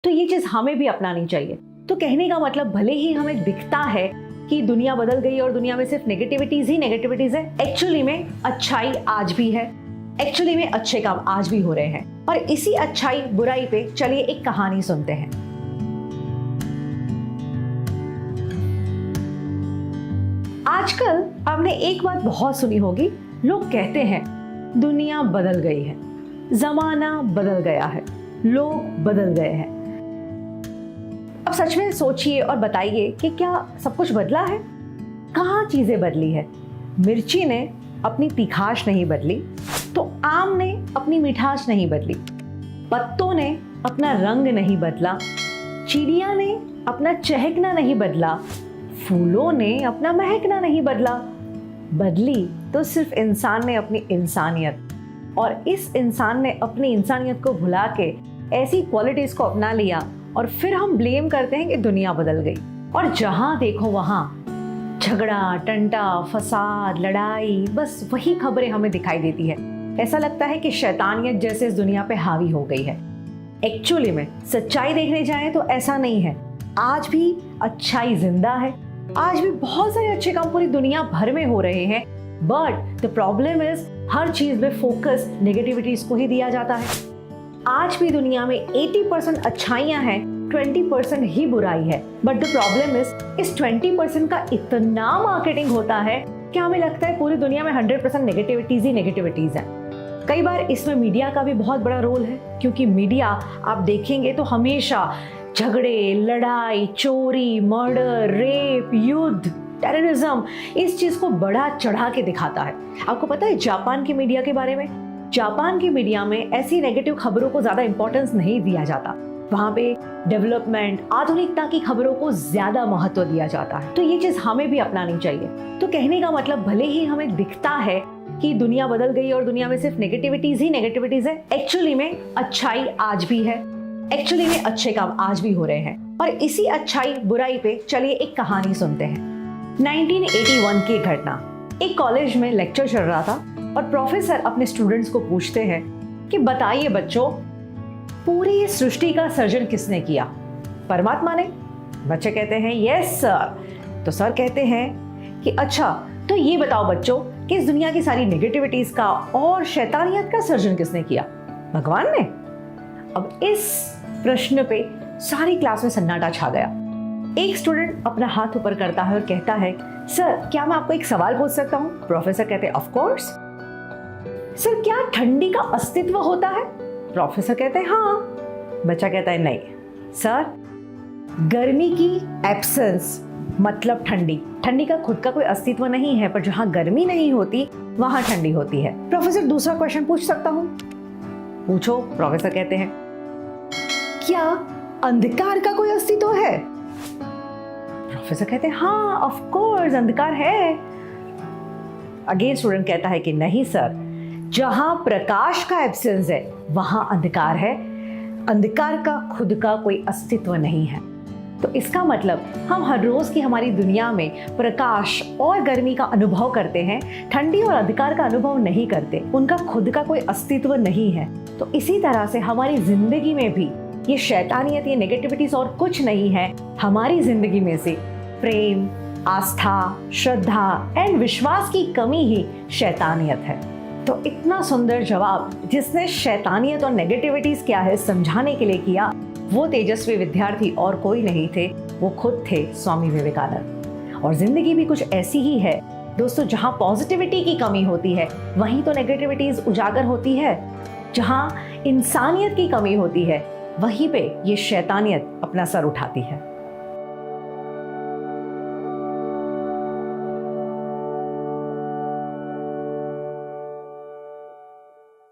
तो ये चीज हमें भी अपनानी चाहिए। तो कहने का मतलब भले ही हमें दिखता है कि दुनिया बदल गई और दुनिया में सिर्फ नेगेटिविटीज ही नेगेटिविटीज है, एक्चुअली में अच्छाई आज भी है, एक्चुअली में अच्छे काम आज भी हो रहे हैं। और इसी अच्छाई बुराई पे चलिए एक कहानी सुनते हैं। आजकल आपने एक बात बहुत सुनी होगी, लोग कहते हैं दुनिया बदल गई है, जमाना बदल गया है, लोग बदल गए हैं। अब सच में सोचिए और बताइए कि क्या सब कुछ बदला है? कहाँ चीजें बदली है? मिर्ची ने अपनी तीखाश नहीं बदली, तो आम ने अपनी मिठास नहीं बदली, पत्तों ने अपना रंग नहीं बदला, चिड़िया ने अपना चहकना नहीं बदला, फूलों ने अपना महकना नहीं बदला। बदली तो सिर्फ इंसान ने अपनी इंसानियत, और इस इंसान ने अपनी इंसानियत को भुला के ऐसी क्वालिटीज को अपना लिया और फिर हम ब्लेम करते हैं कि दुनिया बदल गई। और जहां देखो वहां झगड़ा, टंटा, फसाद, लड़ाई, बस वही खबरें हमें दिखाई देती है। ऐसा लगता है कि शैतानियत जैसे इस दुनिया पे हावी हो गई है। एक्चुअली में सच्चाई देखने जाएं तो ऐसा नहीं है। आज भी अच्छाई जिंदा है, आज भी बहुत सारे अच्छे काम पूरी दुनिया भर में हो रहे हैं, बट द प्रॉब्लम इज हर चीज में फोकस नेगेटिविटीज को ही दिया जाता है। आज भी दुनिया में 80% अच्छाइयां हैं, 20% ही बुराई है, बट द प्रॉब्लम इज इस 20% का इतना मार्केटिंग होता है कि हमें लगता है पूरी दुनिया में 100% नेगेटिविटीज ही नेगेटिविटीज हैं। कई बार इसमें मीडिया का भी बहुत बड़ा रोल है, क्योंकि मीडिया आप देखेंगे तो हमेशा झगड़े, लड़ाई, चोरी, मर्डर, रेप, युद्ध, टेररिज्म, इस चीज को बड़ा चढ़ा के दिखाता है। आपको पता है जापान की मीडिया के बारे में? जापान की मीडिया में ऐसी नेगेटिव खबरों को ज्यादा इंपॉर्टेंस नहीं दिया जाता। वहां पे डेवलपमेंट, आधुनिकता की खबरों को ज्यादा महत्व दिया जाता है। तो ये चीज हमें भी अपनानी चाहिए। तो कहने का मतलब भले ही हमें दिखता है कि दुनिया बदल गई और दुनिया में सिर्फ नेगेटिविटीज ही नेगेटिविटीज है, एक्चुअली में अच्छाई आज भी है, एक्चुअली में अच्छे काम आज भी हो रहे हैं। और इसी अच्छाई बुराई पे चलिए एक कहानी सुनते हैं। 1981 की घटना। एक कॉलेज में लेक्चर चल रहा था और प्रोफेसर अपने स्टूडेंट्स को पूछते हैं कि बताइए बच्चों, पूरी सृष्टि का सर्जन किसने किया? परमात्मा ने? बच्चे कहते हैं यस सर। तो सर कहते हैं कि अच्छा, तो ये बताओ बच्चों कि इस दुनिया की सारी नेगेटिविटीज का और शैतानियत का सर्जन किसने किया? भगवान ने? अब इस प्रश्न पे सारी क्लास में सन्नाटा छा गया। एक स्टूडेंट अपना हाथ ऊपर करता है और कहता है सर, क्या मैं आपको एक सवाल पूछ सकता हूँ? प्रोफेसर कहते हैं ऑफ कोर्स। सर, क्या ठंडी का अस्तित्व होता है? प्रोफेसर कहते हैं हाँ। बच्चा कहता है नहीं सर, गर्मी की एब्सेंस मतलब ठंडी। ठंडी का खुद का कोई अस्तित्व नहीं है, पर जहां गर्मी नहीं होती वहां ठंडी होती है। प्रोफेसर, दूसरा क्वेश्चन पूछ सकता हूं? पूछो। प्रोफेसर कहते हैं क्या अंधकार का कोई अस्तित्व है? प्रोफेसर कहते हैं हाँ ऑफ कोर्स, अंधकार है। अगेन स्टूडेंट कहता है कि नहीं सर, जहां प्रकाश का एब्सेंस है वहां अंधकार है, अंधकार का खुद का कोई अस्तित्व नहीं है। तो इसका मतलब हम हर रोज की हमारी दुनिया में प्रकाश और गर्मी का अनुभव करते हैं, ठंडी और अंधकार का अनुभव नहीं करते, उनका खुद का कोई अस्तित्व नहीं है। तो इसी तरह से हमारी जिंदगी में भी ये शैतानियत, ये नेगेटिविटीज और कुछ नहीं है। हमारी जिंदगी में से प्रेम, आस्था, श्रद्धा एंड विश्वास की कमी ही शैतानियत है। तो इतना सुंदर जवाब जिसने शैतानियत और नेगेटिविटीज क्या है समझाने के लिए किया, वो तेजस्वी विद्यार्थी और कोई नहीं थे, वो खुद थे स्वामी विवेकानंद। और जिंदगी भी कुछ ऐसी ही है दोस्तों, जहां पॉजिटिविटी की कमी होती है वहीं तो नेगेटिविटीज उजागर होती है, जहां इंसानियत की कमी होती है वहीं पे ये शैतानियत अपना सर उठाती है।